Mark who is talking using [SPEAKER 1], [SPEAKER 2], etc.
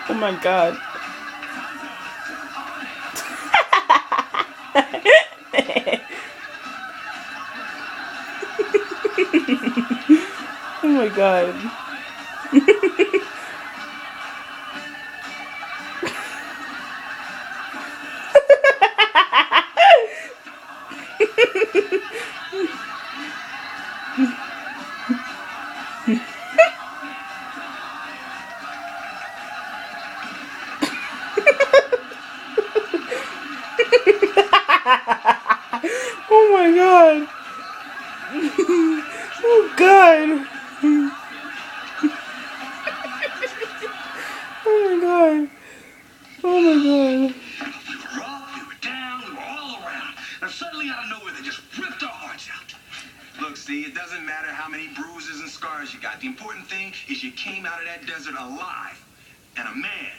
[SPEAKER 1] Oh my god. Oh my god. Oh my god. Oh god. Oh my god. Oh my god.
[SPEAKER 2] We were up, we were down, we were all around. And suddenly out of nowhere, they just ripped our hearts out. Look, Steve, it doesn't matter how many bruises and scars you got. The important thing is you came out of that desert alive. And a man.